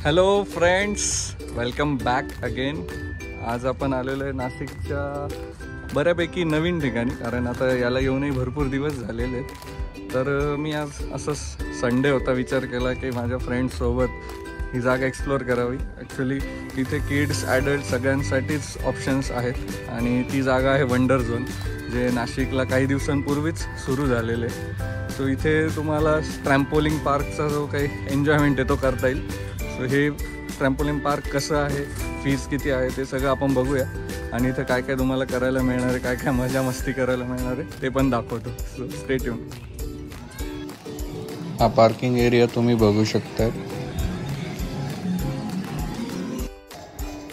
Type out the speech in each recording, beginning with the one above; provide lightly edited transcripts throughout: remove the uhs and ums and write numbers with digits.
Hello friends, welcome back again. आज आपण आलेलो आहे नाशिकच्या बऱ्यापैकी नवीन ठिकाणी, कारण आता याला येऊनही भरपूर दिवस झालेले आहेत. तर मी आज असंच संडे होता, विचार केला की माझ्या फ्रेंड्ससोबत ही जागा एक्सप्लोअर करावी. ॲक्च्युली इथे किड्स ॲडल्ट सगळ्यांसाठीच ऑप्शन्स आहेत आणि ती जागा आहे वंडर झोन, जे नाशिकला काही दिवसांपूर्वीच सुरू झालेले आहे. सो इथे तुम्हाला ट्रॅम्पोलिंग पार्कचा जो काही एन्जॉयमेंट आहे तो करता येईल. सो हे ट्रॅम्पोलिन पार्क कसं आहे, फीज किती आहे, ते सगळं आपण बघूया आणि इथं काय काय तुम्हाला करायला मिळणार आहे, काय काय मजा मस्ती करायला मिळणार आहे ते पण दाखवतो. So stay tune. हा पार्किंग एरिया तुम्ही बघू शकता.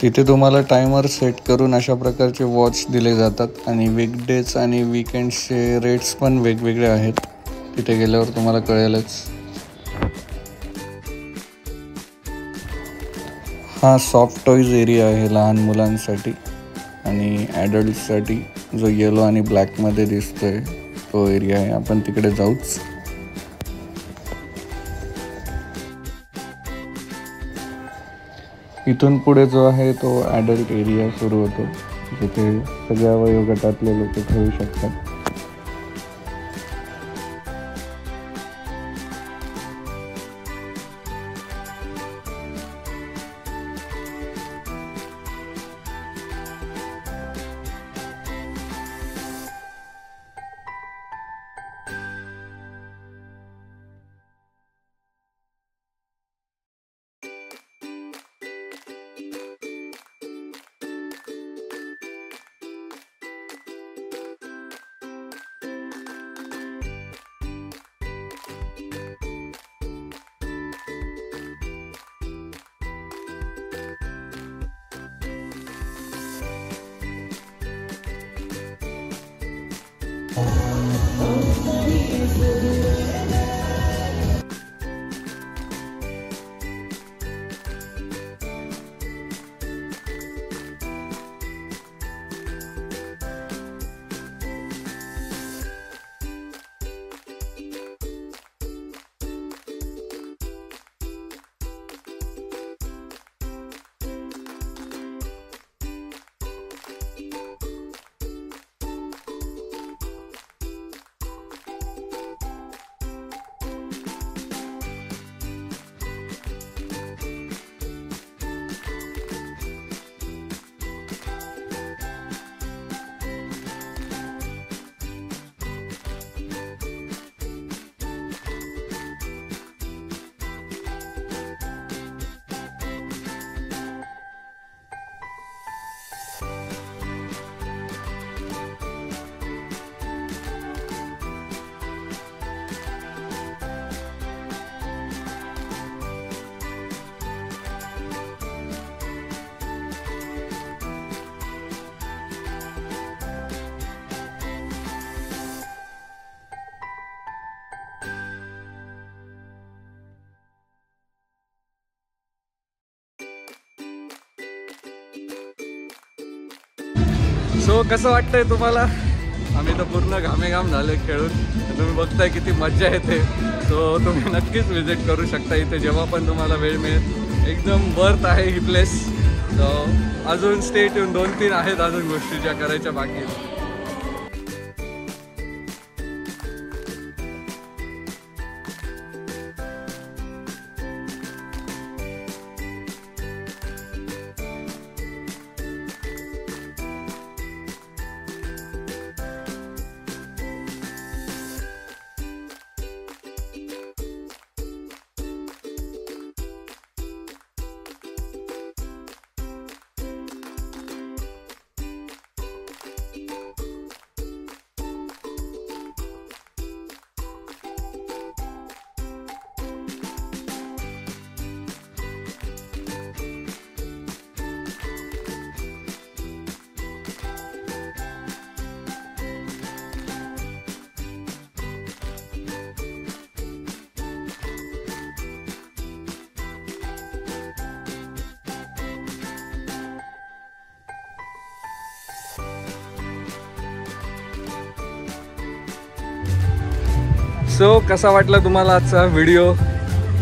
तिथे तुम्हाला टायमर सेट करून अशा प्रकारचे वॉच दिले जातात आणि वीकडेज आणि वीकेंड्सचे रेट्स पण वेगवेगळे आहेत. तिथे गेल्यावर तुम्हाला कळेलच. हा सॉफ्ट टॉईज एरिया आहे लहान मुलांसाठी आणि ॲडल्टसाठी. जो येलो आणि ब्लॅकमध्ये दिसतोय तो एरिया आहे, आपण तिकडे जाऊच. इथून पुढे जो आहे तो ॲडल्ट एरिया सुरू होतो, जिथे सगळ्या वयोगटातले लोक खेळू शकतात. सो कसं वाटतंय तुम्हाला? आम्ही तर पूर्ण घामेघाम झाले खेळून. तुम्ही बघताय किती मजा येते. सो तुम्ही नक्कीच व्हिजिट करू शकता इथे जेव्हा पण तुम्हाला वेळ मिळेल. एकदम वर्थ आहे ही प्लेस. सो अजून स्टे ट्यून, 2-3 आहेत अजून गोष्टी ज्या करायच्या बाकी आहेत. सो कसा वाटला तुम्हाला आजचा व्हिडिओ?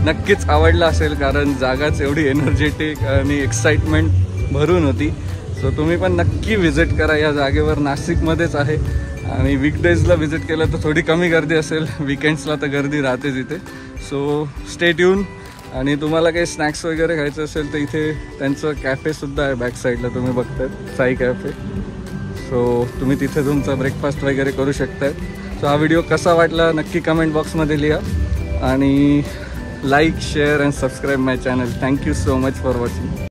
नक्कीच आवडला असेल, कारण जागाच एवढी एनर्जेटिक आणि एक्साइटमेंट भरून होती. सो तुम्ही पण नक्की व्हिजिट करा या जागेवर. नाशिकमध्येच आहे आणि वीकडेजला व्हिजिट केलं तर थोडी कमी गर्दी असेल, विकेंड्सला तर गर्दी राहतेच इथे. So stay tune. आणि तुम्हाला काही स्नॅक्स वगैरे खायचं असेल तर इथे त्यांचं कॅफेसुद्धा आहे बॅक साईडला, तुम्ही बघताय साई कॅफे. सो तुम्ही तिथे तुमचा ब्रेकफास्ट वगैरे करू शकताय. सो हा व्हिडिओ कसा वाटला नक्की कमेंट बॉक्समध्ये लिहा आणि like share and subscribe my channel. Thank you so much for watching.